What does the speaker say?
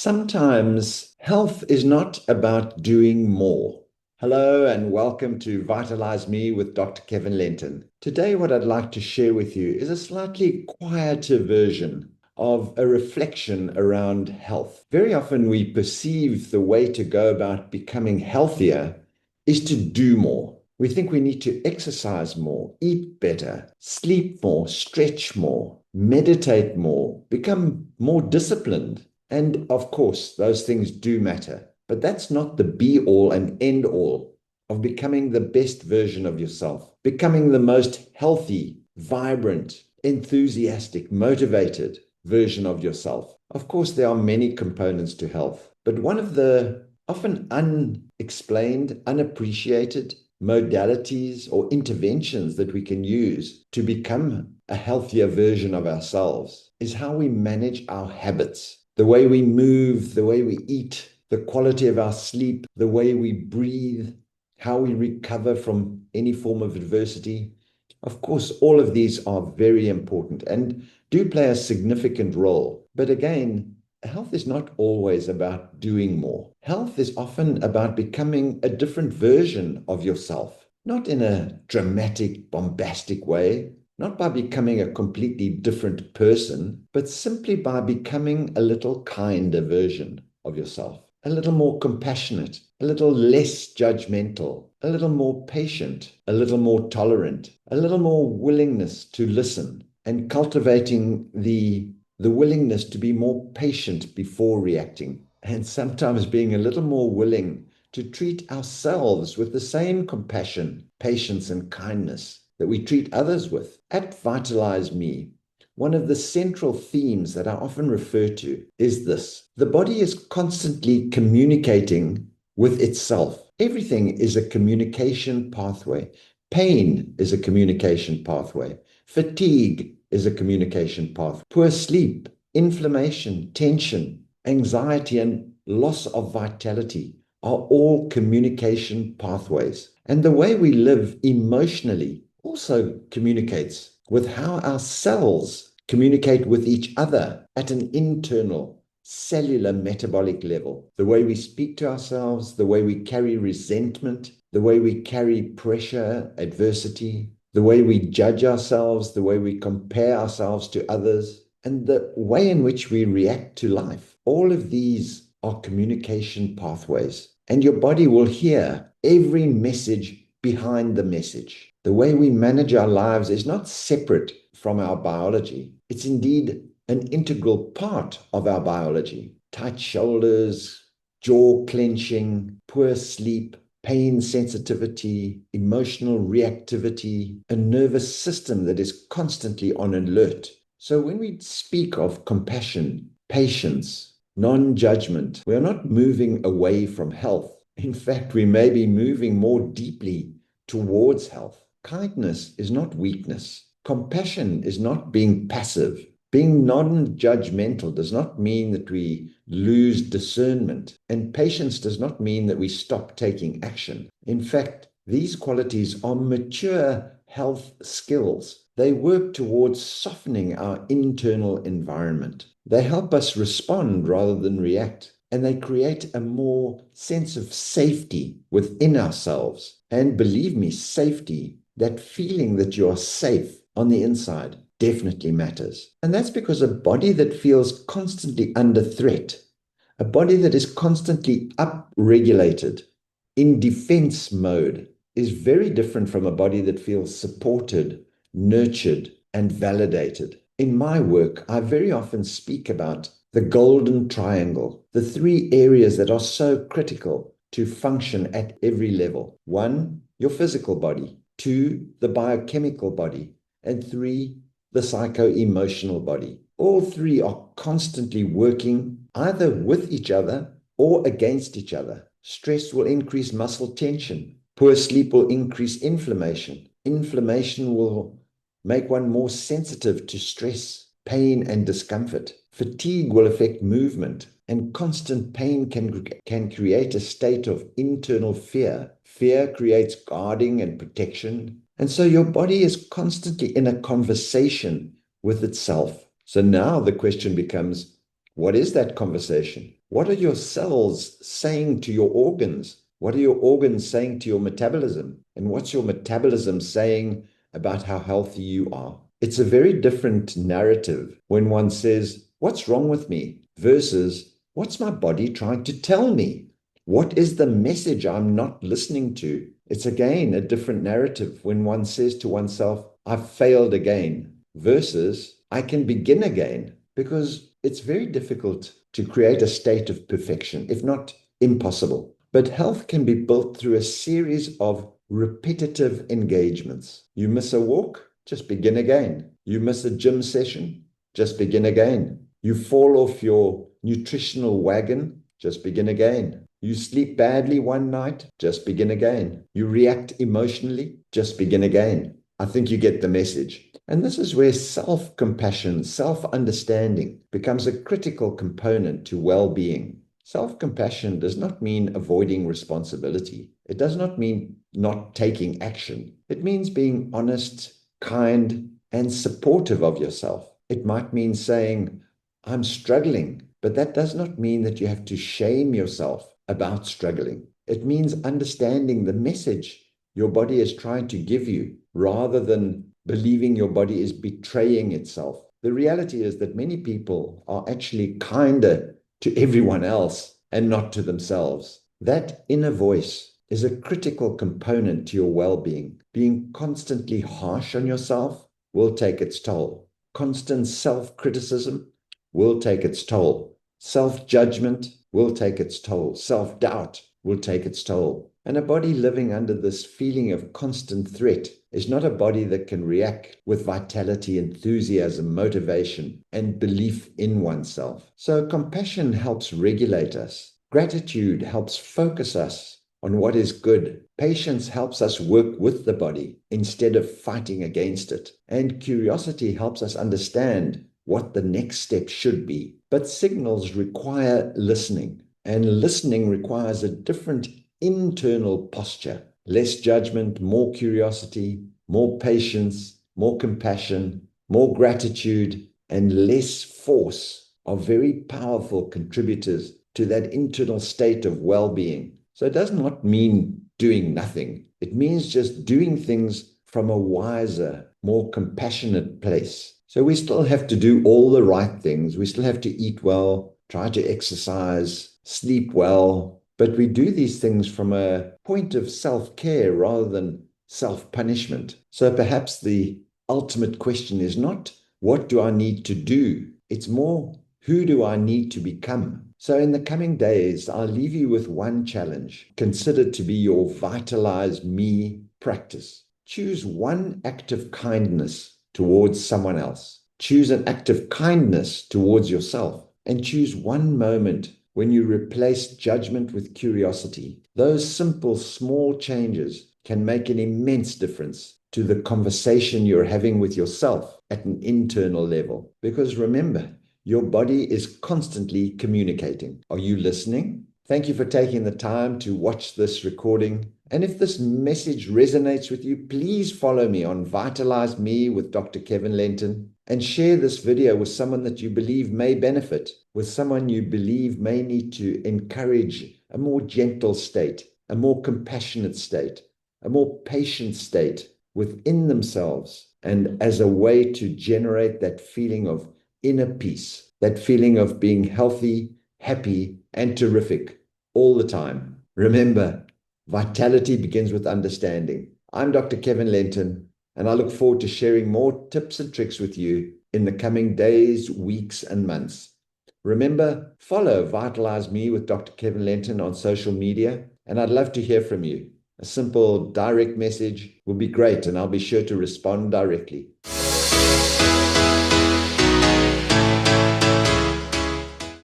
Sometimes health is not about doing more. Hello and welcome to Vitalize Me with Dr. Kevin Lenton. Today, what I'd like to share with you is a slightly quieter version of a reflection around health. Very often we perceive the way to go about becoming healthier is to do more. We think we need to exercise more, eat better, sleep more, stretch more, meditate more, become more disciplined. And of course, those things do matter, but that's not the be all and end all of becoming the best version of yourself, becoming the most healthy, vibrant, enthusiastic, motivated version of yourself. Of course, there are many components to health, but one of the often unexplained, unappreciated modalities or interventions that we can use to become a healthier version of ourselves is how we manage our habits. The way we move, the way we eat, the quality of our sleep, the way we breathe, how we recover from any form of adversity. Of course, all of these are very important and do play a significant role. But again, health is not always about doing more. Health is often about becoming a different version of yourself, not in a dramatic, bombastic way, not by becoming a completely different person, but simply by becoming a little kinder version of yourself, a little more compassionate, a little less judgmental, a little more patient, a little more tolerant, a little more willingness to listen, and cultivating the willingness to be more patient before reacting, and sometimes being a little more willing to treat ourselves with the same compassion, patience, and kindness that we treat others with. At VitaliseME, one of the central themes that I often refer to is this: the body is constantly communicating with itself. Everything is a communication pathway. Pain is a communication pathway. Fatigue is a communication pathway. Poor sleep, inflammation, tension, anxiety, and loss of vitality are all communication pathways. And the way we live emotionally also communicates with how our cells communicate with each other at an internal cellular metabolic level. The way we speak to ourselves, the way we carry resentment, the way we carry pressure, adversity, the way we judge ourselves, the way we compare ourselves to others, and the way in which we react to life. All of these are communication pathways, and your body will hear every message behind the message. The way we manage our lives is not separate from our biology. It's indeed an integral part of our biology. Tight shoulders, jaw clenching, poor sleep, pain sensitivity, emotional reactivity, a nervous system that is constantly on alert. So when we speak of compassion, patience, non-judgment, we are not moving away from health. In fact, we may be moving more deeply towards health. Kindness is not weakness. Compassion is not being passive. Being non-judgmental does not mean that we lose discernment, and patience does not mean that we stop taking action. In fact, these qualities are mature health skills. They work towards softening our internal environment. They help us respond rather than react, and they create a more sense of safety within ourselves. And believe me, safety, that feeling that you are safe on the inside, definitely matters. And that's because a body that feels constantly under threat, a body that is constantly upregulated in defense mode, is very different from a body that feels supported, nurtured, and validated. In my work, I very often speak about the golden triangle, the three areas that are so critical to function at every level. 1, your physical body. 2, the biochemical body. And 3, the psycho-emotional body. All three are constantly working either with each other or against each other. Stress will increase muscle tension. Poor sleep will increase inflammation. Inflammation will make one more sensitive to stress, pain, and discomfort. Fatigue will affect movement, and constant pain can create a state of internal fear. Fear creates guarding and protection. And so your body is constantly in a conversation with itself. So now the question becomes, what is that conversation? What are your cells saying to your organs? What are your organs saying to your metabolism? And what's your metabolism saying about how healthy you are? It's a very different narrative when one says, "What's wrong with me?" versus, "What's my body trying to tell me? What is the message I'm not listening to?" It's again a different narrative when one says to oneself, "I've failed again," versus, "I can begin again," because it's very difficult to create a state of perfection, if not impossible. But health can be built through a series of repetitive engagements. You miss a walk, just begin again. You miss a gym session, just begin again. You fall off your nutritional wagon, just begin again. You sleep badly one night, just begin again. You react emotionally, just begin again. I think you get the message. And this is where self-compassion, self-understanding becomes a critical component to well-being. Self-compassion does not mean avoiding responsibility. It does not mean not taking action. It means being honest, kind, and supportive of yourself. It might mean saying, "I'm struggling," but that does not mean that you have to shame yourself about struggling. It means understanding the message your body is trying to give you rather than believing your body is betraying itself. The reality is that many people are actually kinder to everyone else and not to themselves. That inner voice is a critical component to your well-being. Being constantly harsh on yourself will take its toll. Constant self-criticism will take its toll. Self-judgment will take its toll. Self-doubt will take its toll. And a body living under this feeling of constant threat is not a body that can react with vitality, enthusiasm, motivation, and belief in oneself. So compassion helps regulate us. Gratitude helps focus us on what is good. Patience helps us work with the body instead of fighting against it. And curiosity helps us understand what the next step should be. But signals require listening, and listening requires a different internal posture. Less judgment, more curiosity, more patience, more compassion, more gratitude, and less force are very powerful contributors to that internal state of well-being. So it does not mean doing nothing. It means just doing things from a wiser, more compassionate place. So we still have to do all the right things. We still have to eat well, try to exercise, sleep well, but we do these things from a point of self-care rather than self-punishment. So perhaps the ultimate question is not, what do I need to do? It's more, who do I need to become? So in the coming days, I'll leave you with one challenge. Consider to be your VitaliseME practice. Choose one act of kindness towards someone else. Choose an act of kindness towards yourself, and choose one moment when you replace judgment with curiosity. Those simple, small changes can make an immense difference to the conversation you're having with yourself at an internal level. Because remember, your body is constantly communicating. Are you listening? Thank you for taking the time to watch this recording. And if this message resonates with you, please follow me on VitaliseME with Dr. Kevin Lenton, and share this video with someone that you believe may benefit, with someone you believe may need to encourage a more gentle state, a more compassionate state, a more patient state within themselves, and as a way to generate that feeling of inner peace, that feeling of being healthy, happy, and terrific all the time. Remember, vitality begins with understanding. I'm Dr. Kevin Lenton, and I look forward to sharing more tips and tricks with you in the coming days, weeks, and months. Remember, follow VitaliseME with Dr. Kevin Lenton on social media, and I'd love to hear from you. A simple direct message would be great, and I'll be sure to respond directly.